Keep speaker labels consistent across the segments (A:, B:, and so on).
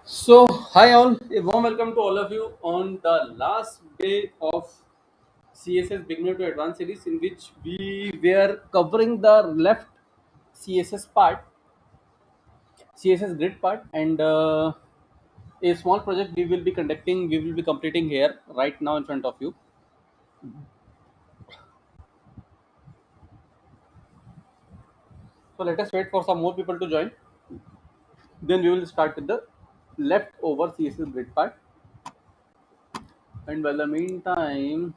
A: So, hi all, a warm welcome to all of you on the last day of CSS Beginner to Advanced series, in which we were covering the left CSS part, CSS Grid part, and a small project we will be completing here right now in front of you. So, let us wait for some more people to join. Then we will start with the leftover CSS Grid part, and by the meantime,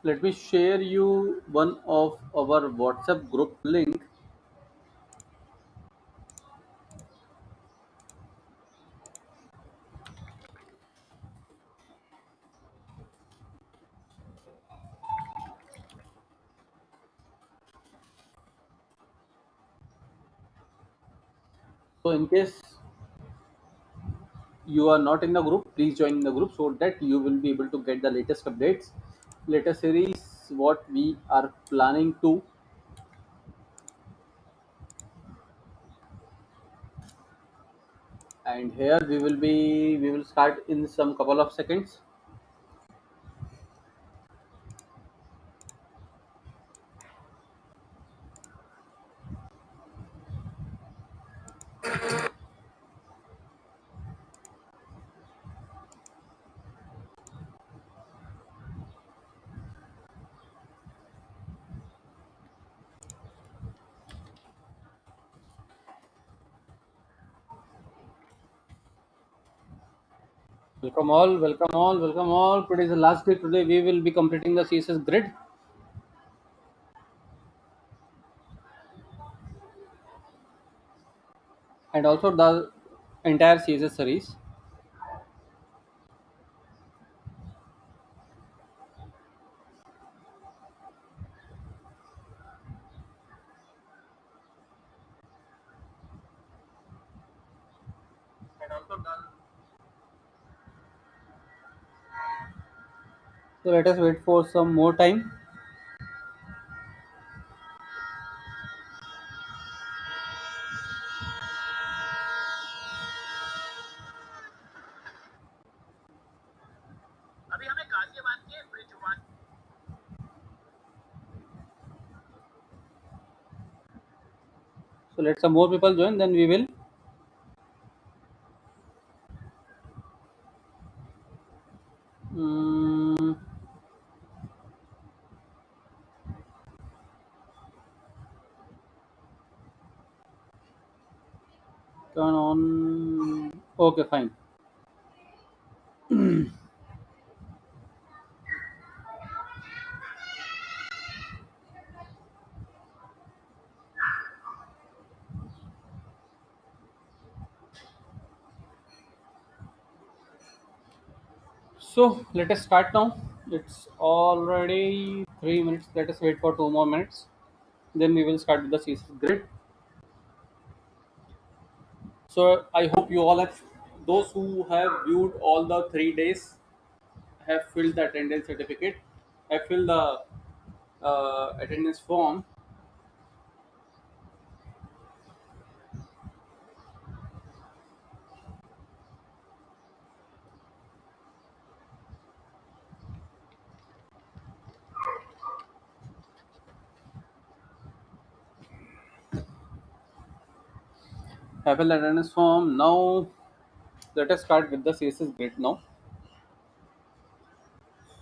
A: let me share you one of our WhatsApp group link. So, in case you are not in the group, please join the group so that you will be able to get the latest updates, latest series, what we are planning to. And here we will start in some couple of seconds. Welcome all, welcome all, welcome all. Today is the last day. Today we will be completing the CSS grid and also the entire CSS series. So let us wait for some more time. So let some more people join, then we will mm, turn on. Okay, fine. So let us start now. It's already 3 minutes. Let us wait for 2 more minutes. Then we will start with the CSS grid. So I hope you all have, those who have viewed all the 3 days, have filled the attendance certificate, have filled the attendance form. Have filled the attendance form. Now let us start with the CSS grid now.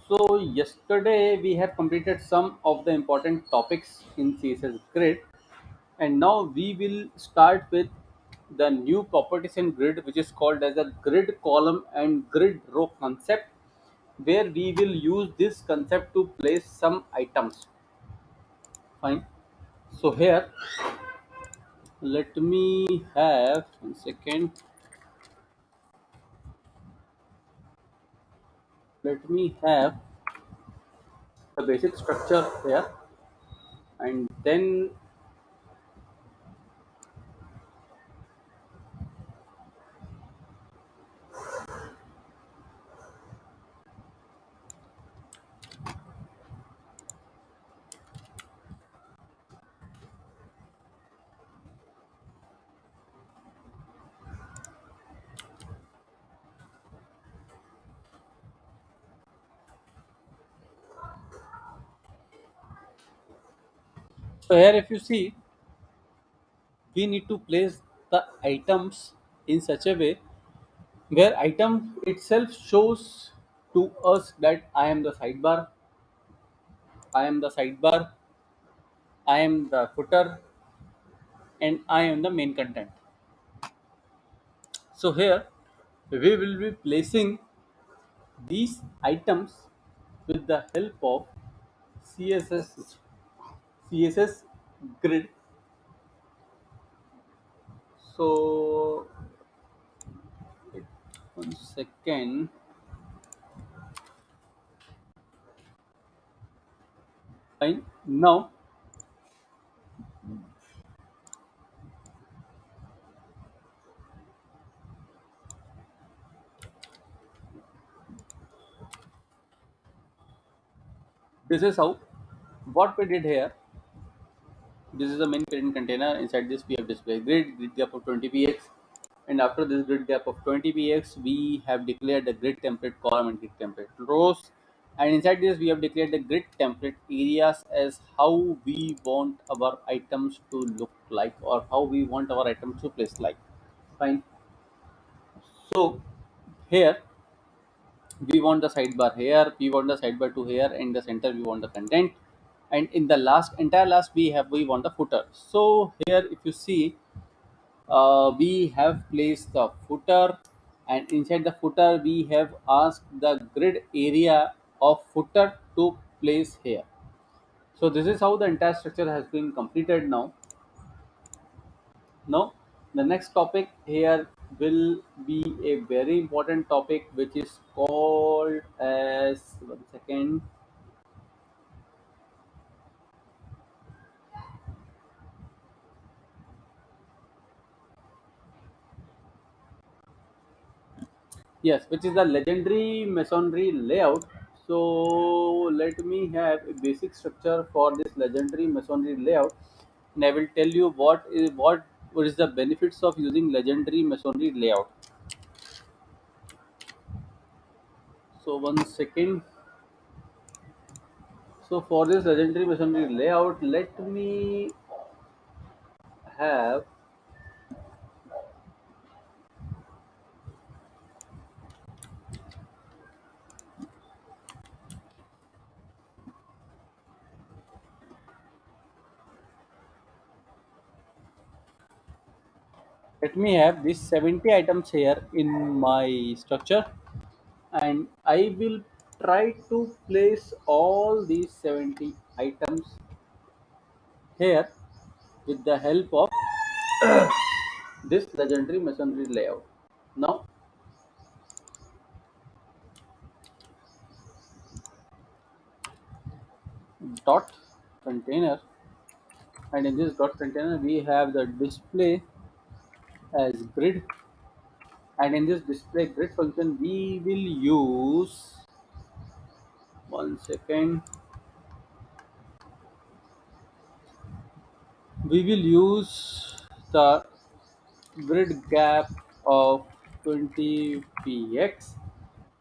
A: So yesterday we have completed some of the important topics in CSS grid, and now we will start with the new properties in grid, which is called as a grid column and grid row concept, where we will use this concept to place some items. Fine. So here, let me have 1 second. Let me have the basic structure here, and then So here if you see, we need to place the items in such a way where item itself shows to us that I am the sidebar, I am the footer, and I am the main content. So here we will be placing these items with the help of CSS Grid. So one second. Fine. Now this is how what we did here. This is the main current container. Inside this, we have display grid gap of 20 px, and after this grid gap of 20 px, we have declared the grid template column and grid template rows. And inside this, we have declared the grid template areas as how we want our items to look like, or how we want our items to place like. Fine. So here we want the sidebar here, we want the sidebar to here, and the center we want the content, and in the entire last we want the footer. So here if you see, we have placed the footer, and inside the footer we have asked the grid area of footer to place here. So this is how the entire structure has been completed. Now the next topic here will be a very important topic, which is called as, one second. Yes, which is the legendary masonry layout. So let me have a basic structure for this legendary masonry layout, and I will tell you what is the benefits of using legendary masonry layout. So one second. So for this legendary masonry layout, have let me have these 70 items here in my structure, and I will try to place all these 70 items here with the help of this legendary masonry layout. Now dot container, and in this dot container we have the display as grid, and in this display grid function we will use, one second, we will use the grid gap of 20 px,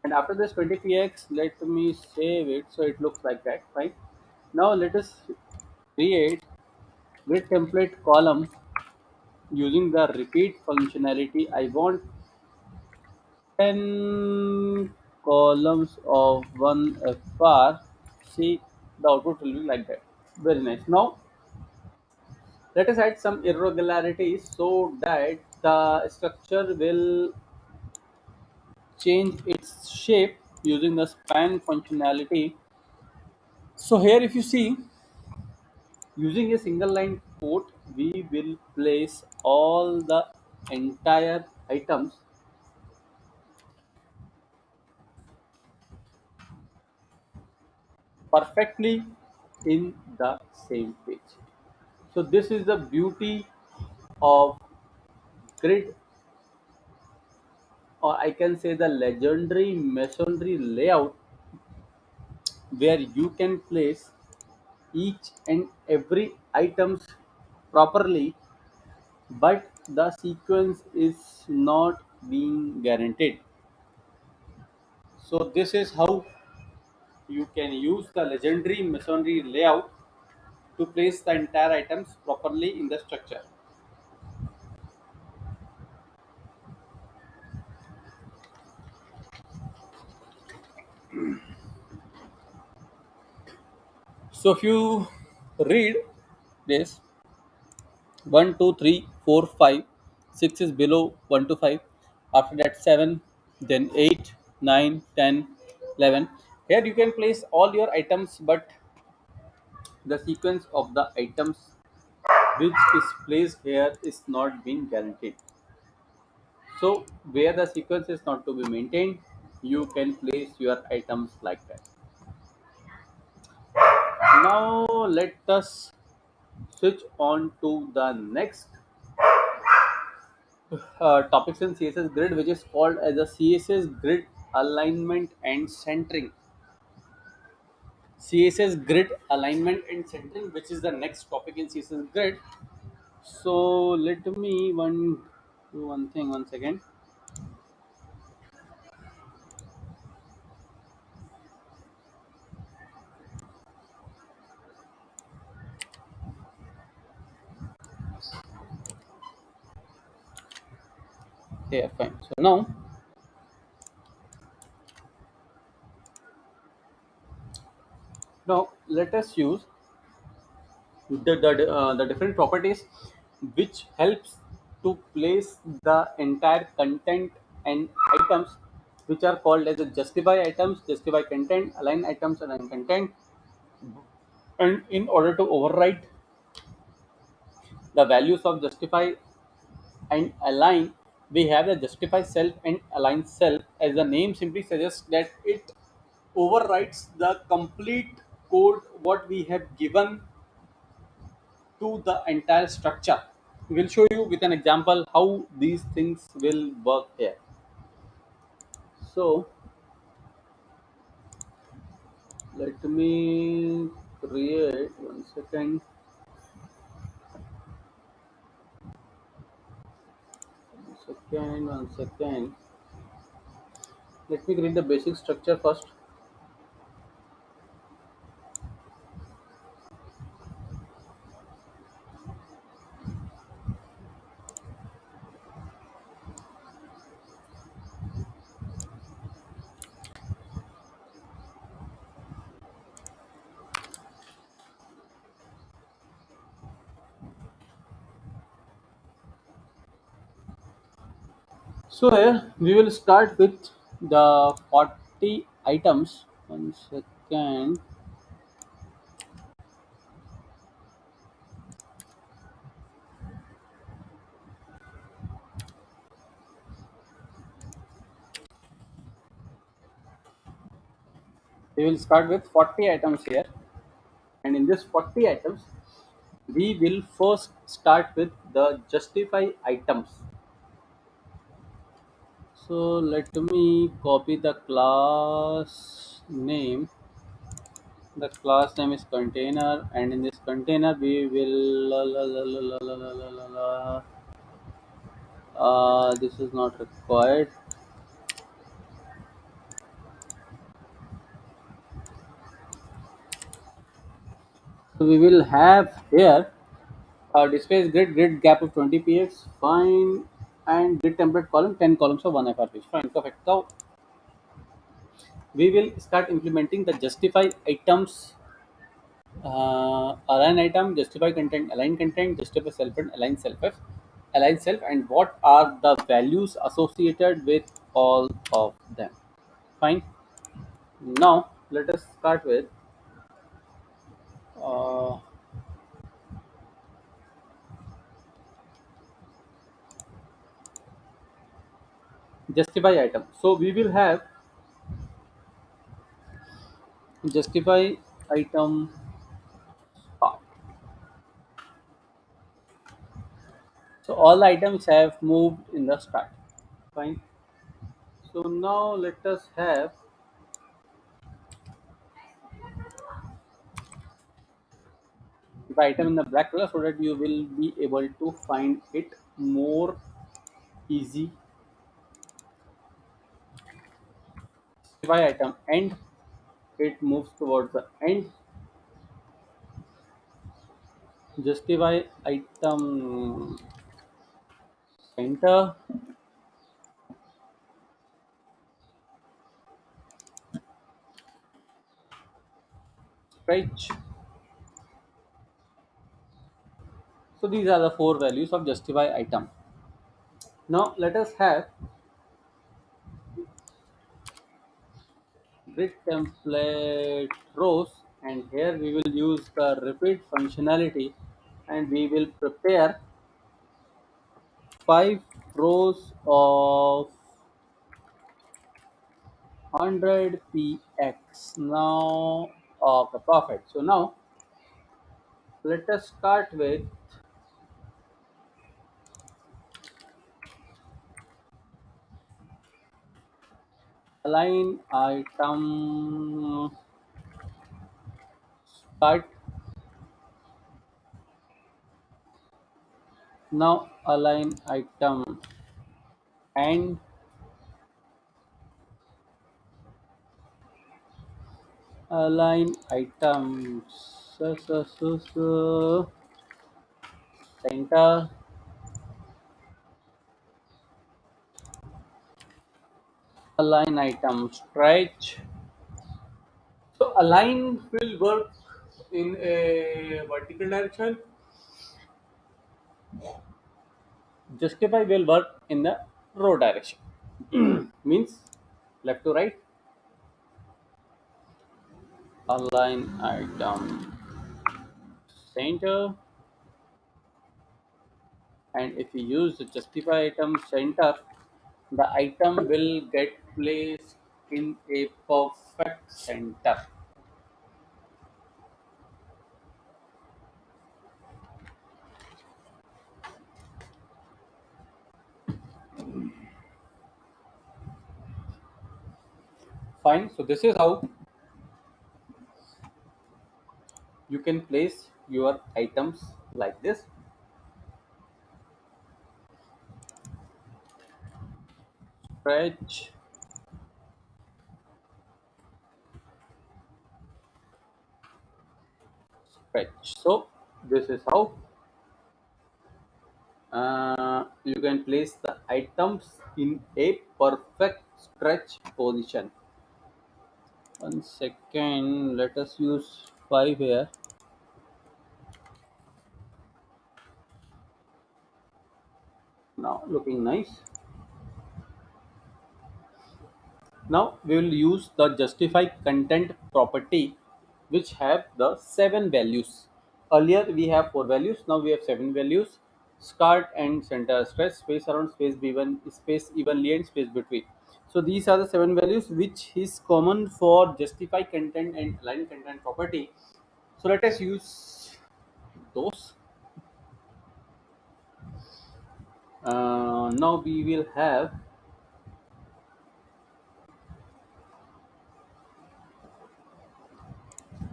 A: and after this 20 px, let me save it so it looks like that. Right, now let us create grid template column using the repeat functionality. I want 10 columns of one fr. See, the output will be like that. Very nice. Now let us add some irregularities so that the structure will change its shape using the span functionality. So here if you see, using a single line code, we will place all the entire items perfectly in the same page. So this is the beauty of grid, or I can say the legendary masonry layout, where you can place each and every items properly, but the sequence is not being guaranteed. So this is how you can use the legendary masonry layout to place the entire items properly in the structure. So if you read this, 1, 2, 3, 4, 5, 6 is below 1 to 5. After that 7, then 8, 9, 10, 11. Here you can place all your items, but the sequence of the items which is placed here is not being guaranteed. So where the sequence is not to be maintained, you can place your items like that. Now let us switch on to the next topics in CSS Grid, which is called as a CSS Grid alignment and centering. CSS Grid alignment and centering, which is the next topic in CSS Grid. So let me do one thing. One second. Yeah, fine. So now let us use the different properties which helps to place the entire content and items, which are called as a justify items, justify content, align items, align content. And in order to override the values of justify and align, we have the justify self and align self. As the name simply suggests, that it overrides the complete code what we have given to the entire structure. We will show you with an example how these things will work here. So let me create one second. Let me create the basic structure first. So here we will start with the 40 items. One second. We will start with 40 items here, and in this 40 items we will first start with the justify items. So let me copy the class name. The class name is container, and in this container we will this is not required. So we will have here displays grid gap of 20 px, fine, and grid template column 10 columns of 1 FR page, fine, perfect. Now we will start implementing the justify items, align item, justify content, align content, justify self and align align self, and what are the values associated with all of them. Fine. Now let us start with uh, justify item. So we will have justify item part. So all the items have moved in the start. Fine. So now let us have the item in the black color so that you will be able to find it more easy. Justify item end, it moves towards the end. justify item center, stretch. So these are the four values of justify item. Now let us have grid template rows, and here we will use the repeat functionality, and we will prepare 5 rows of 100 px. Now, okay, perfect. So now let us start with align item start. Now align item and align items center, align item stretch. So align will work in a vertical direction, justify will work in the row direction. Means left to right. Align item center, and if you use the justify item center, the item will get placed in a perfect center. Fine. So this is how you can place your items like this. Stretch, stretch. So this is how you can place the items in a perfect stretch position. 1 second. Let us use 5 here. Now looking nice. Now we will use the justify content property, which have the 7 values. Earlier we have 4 values, now we have 7 values. Start and center, stretch, space around, space b1, space evenly, and space between. So these are the 7 values which is common for justify content and align content property. So let us use those. Now we will have,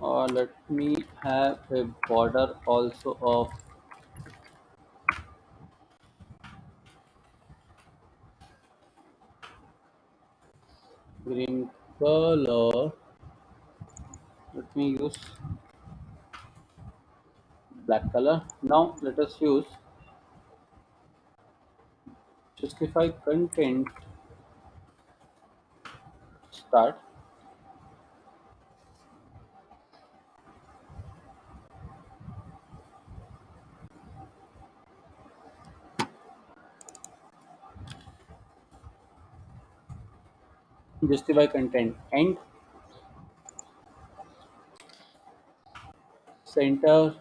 A: let me have a border also of green color. Let me use black color. Now let us use justify content start, justify content end, center,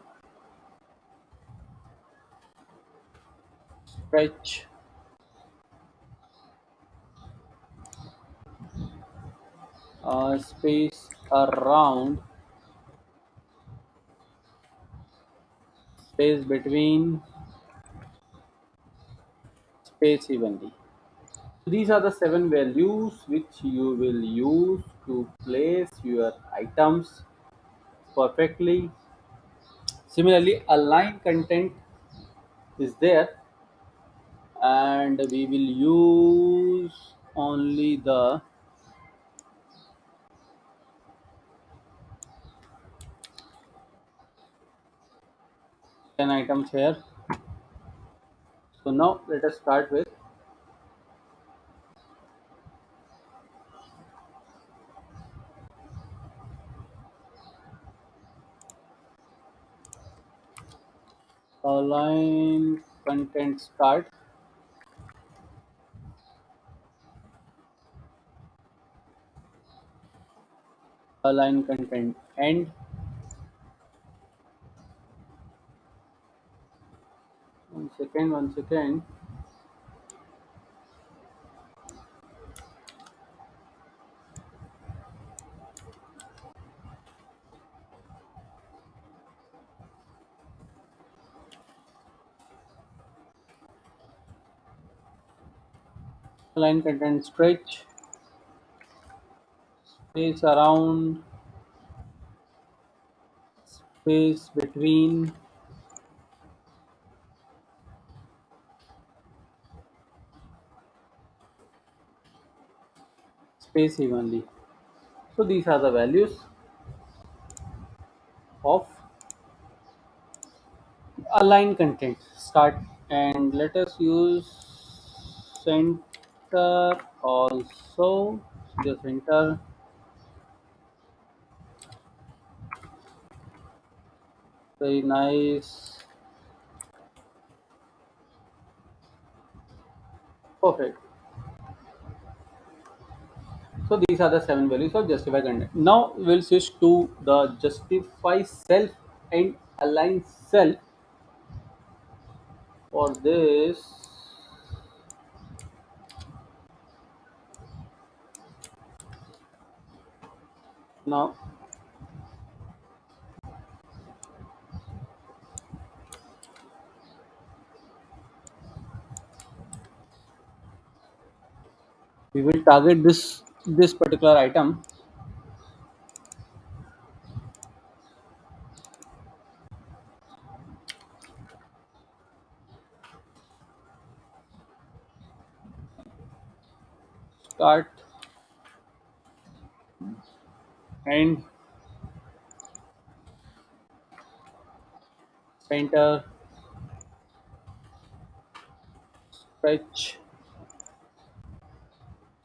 A: stretch, space around, space between, space evenly. So these are the 7 values which you will use to place your items perfectly. Similarly, align content is there, and we will use only the 10 items here. So now let us start with align content start, align content end. One second. Align content stretch, space around, space between, space evenly. So these are the values of align content start, and let us use center also. The center, very nice, perfect. So these are the seven values of justify content. Now we'll switch to the justify self and align self. For this, now we will target this particular item. Start and center, stretch,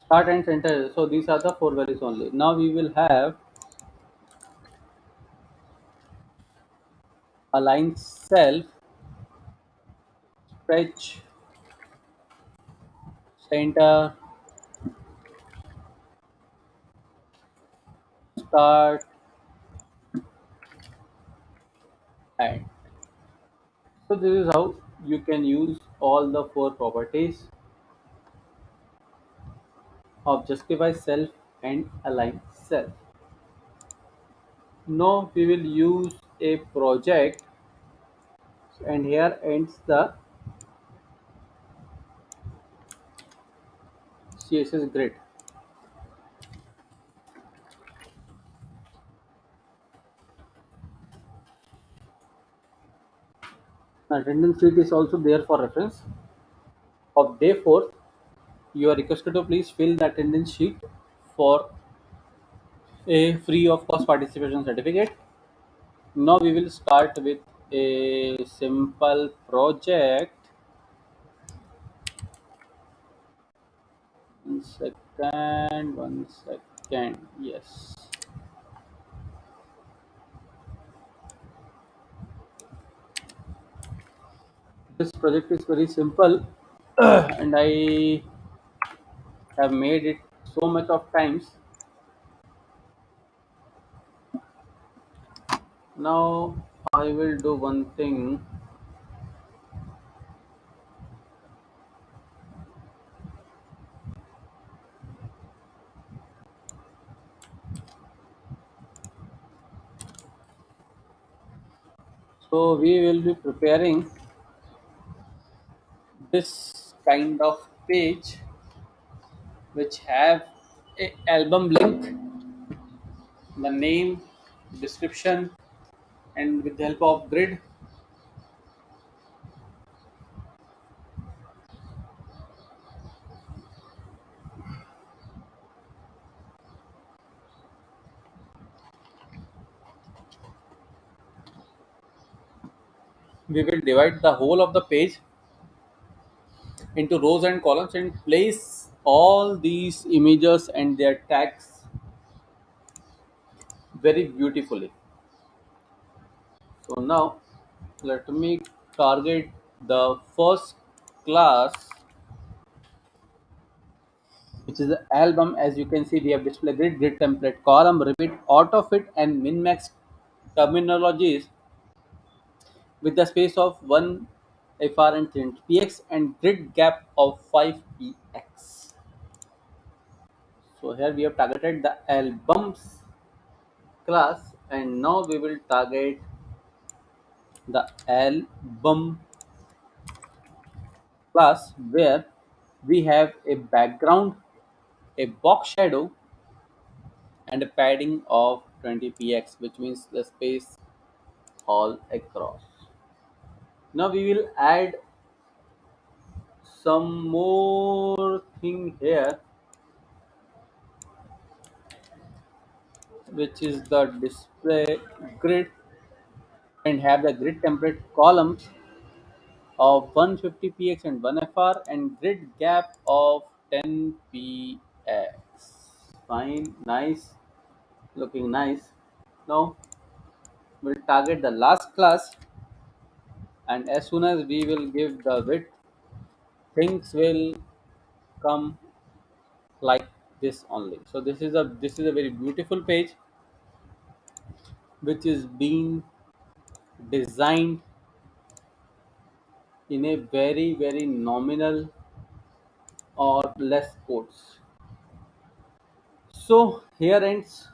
A: start and center. So these are the four values only. Now we will have align self, stretch, center, start, and so this is how you can use all the four properties of justify self and align self. Now we will use a project, and here ends the CSS grid. Attendance sheet is also there for reference. Of day 4, you are requested to please fill the attendance sheet for a free of cost participation certificate. Now we will start with a simple project. One second. Yes. This project is very simple and I have made it so much of times. Now I will do one thing. So we will be preparing this kind of page which have a album link, the name, description, and with the help of grid. We will divide the whole of the page into rows and columns and place all these images and their tags very beautifully. So now let me target the first class, which is the album. As you can see, we have display grid, grid template, column, repeat, auto fit, and min max terminologies with the space of 1 fr and 3 px and grid gap of 5 px. So here we have targeted the albums class, and now we will target the album class where we have a background, a box shadow, and a padding of 20 px, which means the space all across. Now we will add some more thing here, which is the display grid, and have the grid template columns of 150 px and 1 fr and grid gap of 10 px. Fine, nice, looking nice. Now we'll target the last class, and as soon as we will give the width, things will come like this only. So this is a very beautiful page which is being designed in a very nominal or less quotes. So here ends.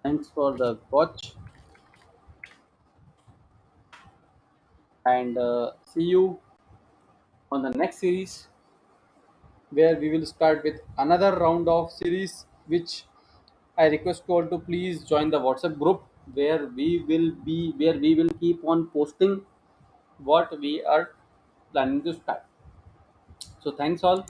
A: Thanks for the watch, and see you on the next series, where we will start with another round of series, which I request you all to please join the WhatsApp group, where we will keep on posting what we are planning to start. So thanks all.